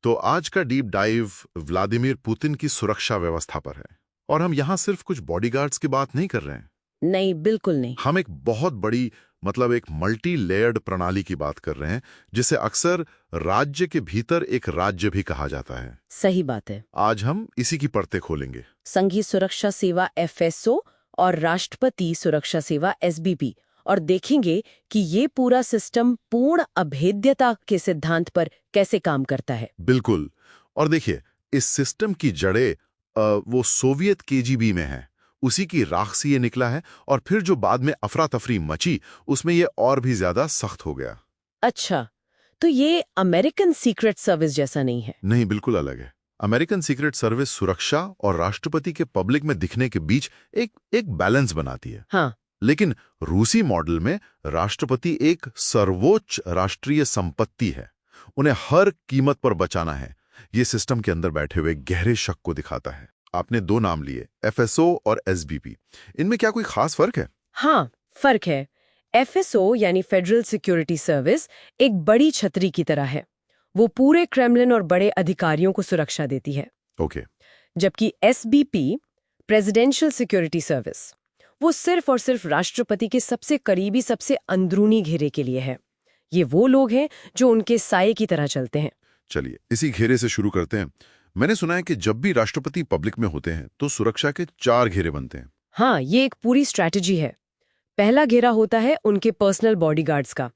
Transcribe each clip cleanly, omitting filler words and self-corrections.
तो आज का डीप डाइव व्लादिमीर पुतिन की सुरक्षा व्यवस्था पर है। और हम यहाँ सिर्फ कुछ बॉडीगार्ड्स की बात नहीं कर रहे हैं। नहीं, बिल्कुल नहीं। हम एक बहुत बड़ी एक मल्टी लेयर्ड प्रणाली की बात कर रहे हैं, जिसे अक्सर राज्य के भीतर एक राज्य भी कहा जाता है। सही बात है। आज हम इसी की परतें खोलेंगे। संघीय सुरक्षा सेवा FSO और राष्ट्रपति सुरक्षा सेवा SBP, और देखेंगे कि ये पूरा सिस्टम पूर्ण अभेद्यता के सिद्धांत पर कैसे काम करता है। बिल्कुल। और देखिए, इस सिस्टम की जड़ें वो सोवियत KGB में है, उसी की राख से ये निकला है। और फिर जो बाद में अफरा तफरी मची, उसमें ये और भी ज्यादा सख्त हो गया। अच्छा, तो ये अमेरिकन सीक्रेट सर्विस जैसा नहीं है? नहीं, बिल्कुल अलग है। अमेरिकन सीक्रेट सर्विस सुरक्षा और राष्ट्रपति के पब्लिक में दिखने के बीच एक बैलेंस बनाती है। हाँ। लेकिन रूसी मॉडल में राष्ट्रपति एक सर्वोच्च राष्ट्रीय संपत्ति है, उन्हें हर कीमत पर बचाना है। ये सिस्टम के अंदर बैठे हुए गहरे शक को दिखाता है। आपने दो नाम लिए, FSO और SBP। इनमें क्या कोई खास फर्क है? हाँ, फर्क है। FSO यानी फेडरल सिक्योरिटी सर्विस एक बड़ी छतरी की तरह है। वो पूरे क्रेमलिन और बड़े अधिकारियों को सुरक्षा देती है। ओके। जबकि SBP प्रेसिडेंशियल सिक्योरिटी सर्विस, वो सिर्फ और सिर्फ राष्ट्रपति के सबसे करीबी, सबसे अंदरूनी घेरे के लिए है। ये वो लोग हैं जो उनके साये की तरह चलते हैं। चलिए इसी घेरे से शुरू करते हैं। मैंने सुना है कि जब भी राष्ट्रपति पब्लिक में होते हैं तो सुरक्षा के 4 घेरे बनते हैं। हाँ, ये एक पूरी स्ट्रैटेजी है। पहला घेरा होता है उनके पर्सनल बॉडीगार्ड्स का।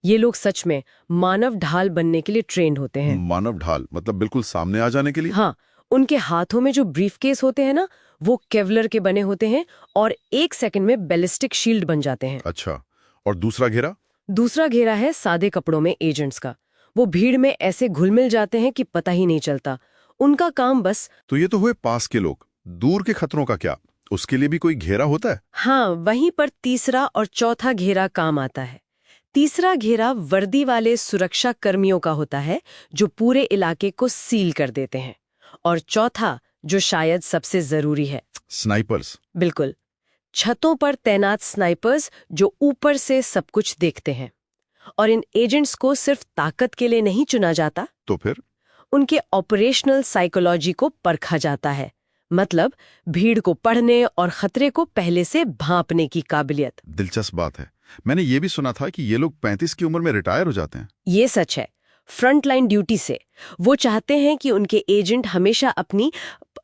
ये लोग सच में मानव ढाल बनने के लिए ट्रेंड होते हैं। मानव ढाल मतलब बिल्कुल सामने आ जाने के लिए? हाँ, उनके हाथों में जो ब्रीफकेस होते हैं ना, वो केवलर के बने होते हैं और 1 सेकंड में बैलिस्टिक शील्ड बन जाते हैं। अच्छा, और दूसरा घेरा? दूसरा घेरा है सादे कपड़ों में एजेंट्स का। वो भीड़ में ऐसे घुल मिल जाते हैं कि पता ही नहीं चलता। उनका काम बस। तो ये तो हुए पास के लोग। दूर के खतरों का क्या? उसके लिए भी कोई घेरा होता है? हाँ, वहीं पर तीसरा और चौथा घेरा काम आता है। तीसरा घेरा वर्दी वाले सुरक्षा कर्मियों का होता है, जो पूरे इलाके को सील कर देते हैं। और चौथा, जो शायद सबसे जरूरी है, स्नाइपर्स। बिल्कुल, छतों पर तैनात स्नाइपर्स जो ऊपर से सब कुछ देखते हैं। और इन एजेंट्स को सिर्फ ताकत के लिए नहीं चुना जाता, तो फिर उनके ऑपरेशनल साइकोलॉजी को परखा जाता है। मतलब भीड़ को पढ़ने और खतरे को पहले से भांपने की काबिलियत। दिलचस्प बात है। मैंने ये भी सुना था कि ये लोग 35 की उम्र में रिटायर हो जाते हैं। ये सच है। फ्रंटलाइन ड्यूटी से वो चाहते हैं कि उनके एजेंट हमेशा अपनी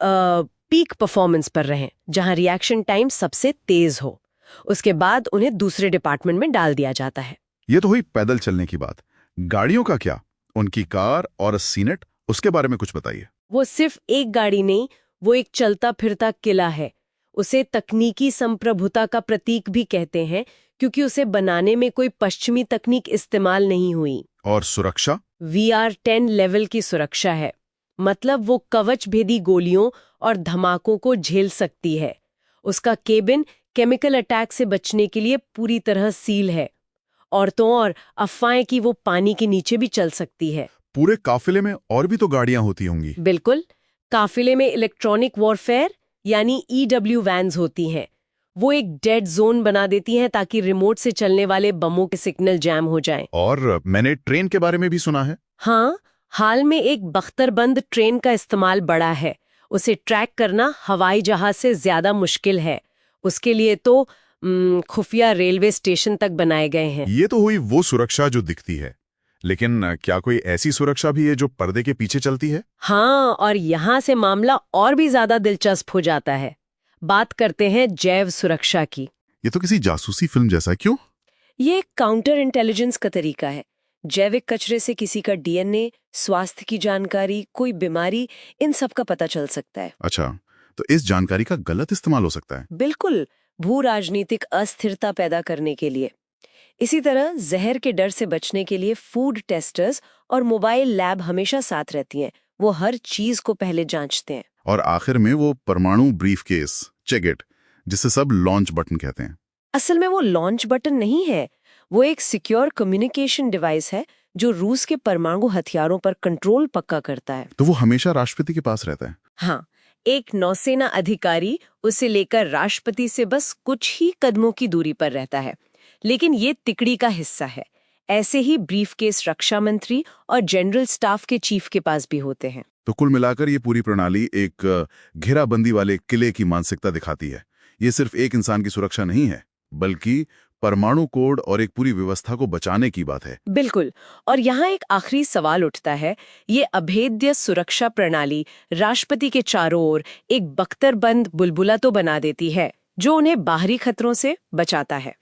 पीक परफॉर्मेंस पर रहें, जहां रिएक्शन टाइम सबसे तेज हो। उसके बाद उन्हें दूसरे डिपार्टमेंट में डाल दिया जाता है। ये तो हुई पैदल चलने की बात। गाड़ियों का क्या? उनकी कार और सीनेट, उसके बारे में कुछ बताइए। वो सिर्फ एक गाड़ी नहीं, वो एक चलता फिरता किला है। उसे तकनीकी संप्रभुता का प्रतीक भी कहते हैं, क्योंकि उसे बनाने में कोई पश्चिमी तकनीक इस्तेमाल नहीं हुई। और सुरक्षा? VR10 लेवल की सुरक्षा है। मतलब वो कवच भेदी गोलियों और धमाकों को झेल सकती है। उसका केबिन केमिकल अटैक से बचने के लिए पूरी तरह सील है। औरतों और अफवाहें कि वो पानी के नीचे भी चल सकती है। पूरे काफिले में और भी तो गाड़ियां होती होंगी। बिल्कुल, काफिले में इलेक्ट्रॉनिक वॉरफेयर यानी EW वैन्स होती हैं। वो एक डेड जोन बना देती हैं ताकि रिमोट से चलने वाले बमों के सिग्नल जैम हो जाएं। और मैंने ट्रेन के बारे में भी सुना है। हाँ, हाल में एक बख्तरबंद ट्रेन का इस्तेमाल बढ़ा है। उसे ट्रैक करना हवाई जहाज से ज्यादा मुश्किल है। उसके लिए तो खुफिया रेलवे स्टेशन तक बनाए गए हैं। ये तो हुई वो सुरक्षा जो दिखती है। लेकिन क्या कोई ऐसी सुरक्षा भी है जो पर्दे के पीछे चलती है? हाँ, और यहाँ से मामला और भी ज्यादा दिलचस्प हो जाता है। बात करते हैं जैव सुरक्षा की। ये तो किसी जासूसी फिल्म जैसा। क्यों? ये एक काउंटर इंटेलिजेंस का तरीका है। जैविक कचरे से किसी का DNA, स्वास्थ्य की जानकारी, कोई बीमारी, इन सब का पता चल सकता है। अच्छा, तो इस जानकारी का गलत इस्तेमाल हो सकता है? बिल्कुल, भू राजनीतिक अस्थिरता पैदा करने के लिए। इसी तरह जहर के डर से बचने के लिए फूड टेस्टर्स और मोबाइल लैब हमेशा साथ रहती हैं। वो हर चीज को पहले जांचते हैं। और आखिर में वो परमाणु ब्रीफकेस, चेक-इट, जिसे सब लॉन्च बटन कहते हैं। असल में वो लॉन्च बटन नहीं है, वो एक सिक्योर कम्युनिकेशन डिवाइस है जो रूस के परमाणु हथियारों पर कंट्रोल पक्का करता है। तो वो हमेशा राष्ट्रपति के पास रहता है? हाँ, एक नौसेना अधिकारी उसे लेकर राष्ट्रपति से बस कुछ ही कदमों की दूरी पर रहता है। लेकिन ये तिकड़ी का हिस्सा है। ऐसे ही ब्रीफकेस रक्षा मंत्री और जनरल स्टाफ के चीफ के पास भी होते हैं। तो कुल मिलाकर ये पूरी प्रणाली एक घेराबंदी वाले किले की मानसिकता दिखाती है। ये सिर्फ एक इंसान की सुरक्षा नहीं है, बल्कि परमाणु कोड और एक पूरी व्यवस्था को बचाने की बात है। बिल्कुल। और यहाँ एक आखिरी सवाल उठता है, ये अभेद्य सुरक्षा प्रणाली राष्ट्रपति के चारों ओर एक बख्तरबंद बुलबुला तो बना देती है, जो उन्हें बाहरी खतरों से बचाता है।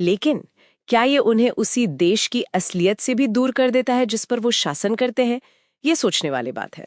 लेकिन क्या ये उन्हें उसी देश की असलियत से भी दूर कर देता है जिस पर वो शासन करते हैं? ये सोचने वाली बात है।